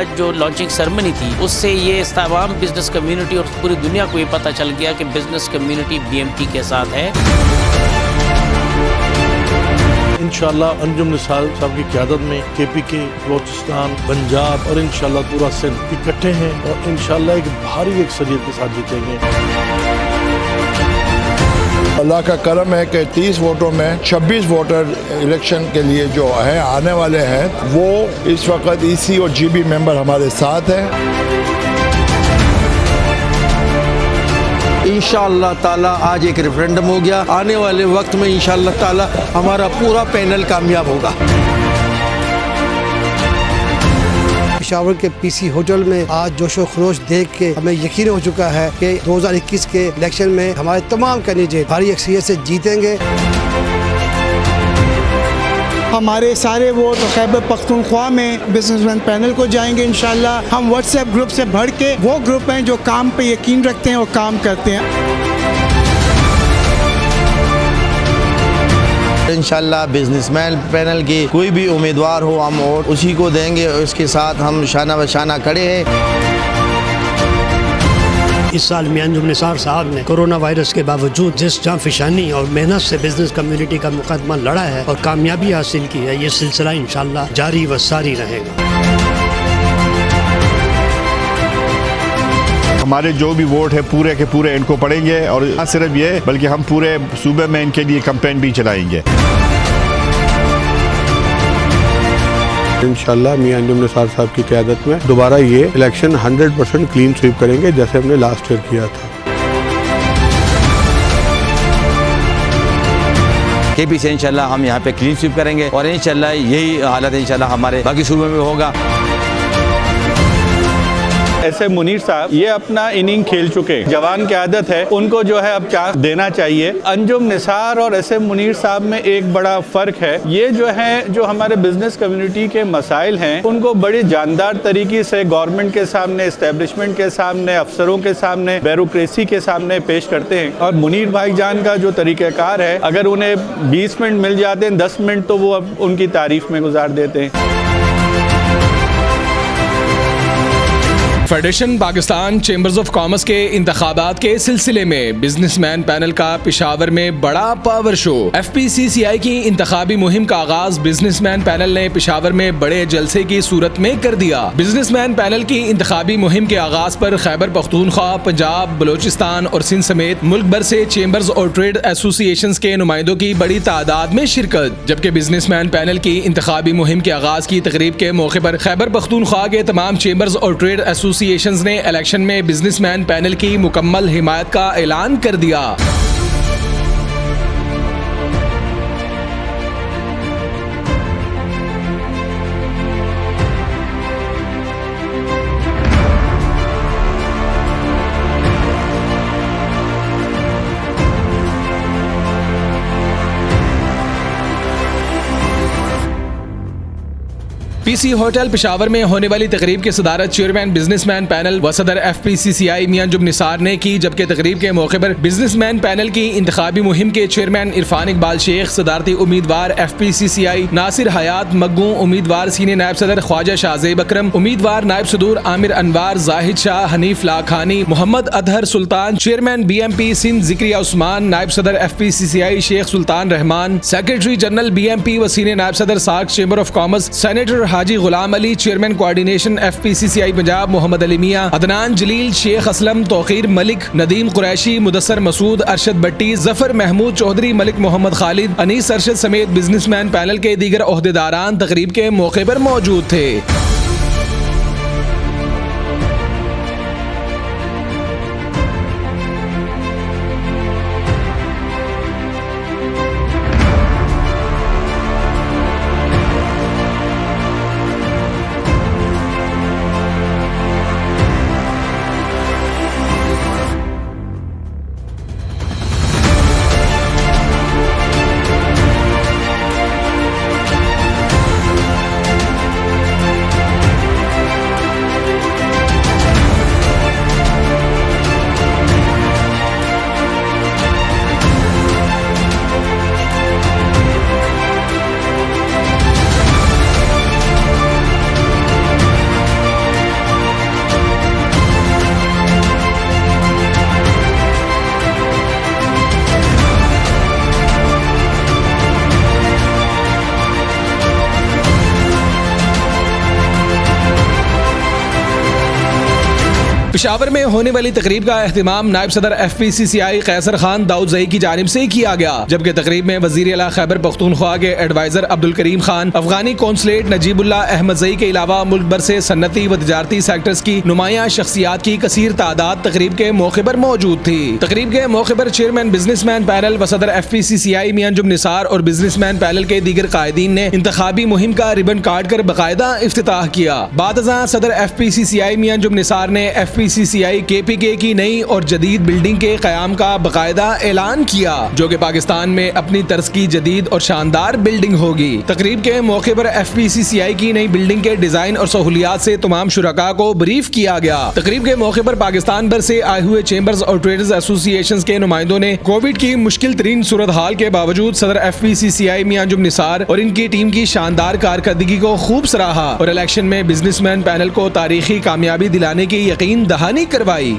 आज जो launching ceremony थी उससे ये तमाम बिजनेस कम्युनिटी और पूरी दुनिया को ये पता चल गया कि बिजनेस कम्युनिटी BMP के साथ है। इंशाल्लाह अंजुम निसार साहब की क़यादत में KPK, बलोचिस्तान, पंजाब और इंशाल्लाह पूरा सिंध इकट्ठे हैं और इंशाल्लाह एक भारी अक्सरियत के साथ जीतेंगे। अल्लाह का करम है कि 30 वोटों में 26 वोटर इलेक्शन के लिए जो है आने वाले हैं, वो इस वक्त EC और GB मेंबर हमारे साथ हैं। इंशाअल्लाह ताला आज एक रेफरेंडम हो गया, आने वाले वक्त में इंशाअल्लाह ताला हमारा पूरा पैनल कामयाब होगा। पेशावर के PC होटल में आज जोशो खरोश देख के हमें यकीन हो चुका है कि 2021 के इलेक्शन में हमारे तमाम कैंडिडेट भारी अक्सरियत से जीतेंगे। हमारे सारे वोट खैबर पख्तूनख्वा में बिजनेसमैन पैनल को जाएंगे इंशाल्लाह। हम WhatsApp ग्रुप से बढ़ के वो ग्रुप हैं जो काम पे यकीन रखते हैं और काम करते हैं। इंशाल्लाह बिजनेसमैन पैनल के कोई भी उम्मीदवार हो, हम वोट उसी को देंगे और उसके साथ हम शाना बशाना खड़े हैं। इस साल मियां अंजुम निसार साहब ने कोरोना वायरस के बावजूद जिस जांफिशानी और मेहनत से बिजनेस कम्युनिटी का मुकदमा लड़ा है और कामयाबी हासिल की है, ये सिलसिला इंशाल्लाह जारी व सारी रहेगा। हमारे जो भी वोट है पूरे के पूरे इनको पड़ेंगे और न सिर्फ ये बल्कि हम पूरे सूबे में इनके लिए कैंपेन भी चलाएंगे। इंशाल्लाह मियां अंजुम निसार साहब की क़यादत में दोबारा ये इलेक्शन 100% क्लीन स्वीप करेंगे जैसे हमने लास्ट ईयर किया था। KP से इंशाल्लाह हम यहाँ पे क्लीन स्वीप करेंगे और इंशाल्लाह यही हालत इंशाल्लाह हमारे बाकी सूबे में होगा। ऐसे मुनीर साहब ये अपना इनिंग खेल चुके, जवान की आदत है, उनको जो है अब चांस देना चाहिए। अंजुम निसार और ऐसे मुनीर साहब में एक बड़ा फर्क है, ये जो है जो हमारे बिजनेस कम्युनिटी के मसाइल हैं उनको बड़ी जानदार तरीके से गवर्नमेंट के सामने, एस्टेब्लिशमेंट के सामने, अफसरों के सामने, ब्यूरोक्रेसी के सामने पेश करते हैं। और मुनीर भाईजान का जो तरीक़ाकार है, अगर उन्हें 20 मिनट मिल जाते हैं, 10 मिनट तो वो अब उनकी तारीफ में गुजार देते हैं। Federation Pakistan chambers of commerce के इंतखाबात के सिलसिले में बिजनेसमैन पैनल का पेशावर में बड़ा पावर शो। FPCCI की इंतखाबी मुहिम का आगाज बिजनेसमैन पैनल ने पेशावर में बड़े जलसे की सूरत में कर दिया। बिजनेसमैन पैनल की इंतखाबी मुहिम के आगाज पर खैबर पख्तूनख्वा, पंजाब, बलोचिस्तान और सिंध समेत मुल्क भर से चेंबर्स और ट्रेड एसोसिएशन के नुमाइंदों की बड़ी तादाद में शिरकत। जबकि बिजनेसमैन पैनल की इंतखाबी मुहिम के आगाज की तकरीब के मौके पर खैबर पख्तूनख्वा के तमाम चेंबर्स और ट्रेड एसोसिएशन ने इलेक्शन में बिजनेसमैन पैनल की मुकम्मल हिमायत का ऐलान कर दिया। PC होटल पेशावर में होने वाली तकरीब की सदारत चेयरमैन बिजनेसमैन पैनल व सदर FPCCI मियां अंजुम निसार ने की। जबकि तकरीब के मौके पर बिजनेसमैन पैनल की इंतखाबी मुहिम के चेयरमैन इरफान इकबाल शेख, सदारती उम्मीदवार FPCCI नासिर हयात मग्गू, उम्मीदवार सीनियर नायब सदर ख्वाजा शाहजेब अकरम, उम्मीदवार नायब सदूर आमिर अनवार, जाहिद शाह, हनीफ लाखानी, मोहम्मद अतहर सुल्तान, चेयरमैन BMP सिंध जिक्रिया उस्मान, नायब सदर FPCCI Sheikh Sultan Rehman, secretary general BMP व सीनियर नायब सदर SAARC chamber of commerce senator Haji Ghulam Ali, chairman coordination FPCCI Punjab Mohammad Ali Mian, Adnan Jaleel, Sheikh Aslam, Tauqeer Malik, Nadeem Qureshi, Mudassar Masood, Arshad Bhatti, Zafar Mahmood Chaudhry, Malik Mohammad Khalid, Anees Arshad समेत बिजनेसमैन पैनल के दीगर ओहदेदारान तकरीब के मौके पर मौजूद थे। पेशावर में होने वाली तकरीब का एहतमाम नायब सदर FPCCI कैसर खान दाऊदज़ई की जानिब से किया गया, जबकि तकरीब में वज़ीर आला खैबर पख्तूनख्वा के एडवाइजर अब्दुल करीम खान, अफगानी कौंसलेट नजीबुल्लाह अहमदज़ई के अलावा मुल्क भर से सन्नती व तिजारती सेक्टर्स की नुमाया शख्सियात की कसीर तादाद तकरीब के मौके पर मौजूद थी। तकरीब के मौके पर चेयरमैन बिजनेसमैन पैनल व सदर FPCCI मियां अंजुम निसार और बिजनेसमैन पैनल के दीगर कायदीन ने इंतखाबी मुहिम का रिबन काट कर बाकायदा इफ्तिताह किया। बादअज़ां सदर FPCCI मियां अंजुम निसार ने FPCCI KPK की नई और जदीद बिल्डिंग के क़याम का बाकायदा ऐलान किया, जो कि पाकिस्तान में अपनी तर्ज की जदीद और शानदार बिल्डिंग होगी। तकरीब के मौके पर FPCCI की नई बिल्डिंग के डिजाइन और सहूलियात से तमाम शुरका को ब्रीफ किया गया। तकरीब के मौके पर पाकिस्तान भर से आए हुए चेंबर्स और ट्रेडर्स एसोसिएशन के नुमाइंदों ने कोविड की मुश्किल तरीन सूरत हाल के बावजूद सदर FPCCI मियां अंजुम निसार और इनकी टीम की शानदार कारकर्दगी को खूब सराहा और इलेक्शन में बिजनेसमैन पैनल को तारीखी कामयाबी दिलाने की यकीन दहानी करवाई।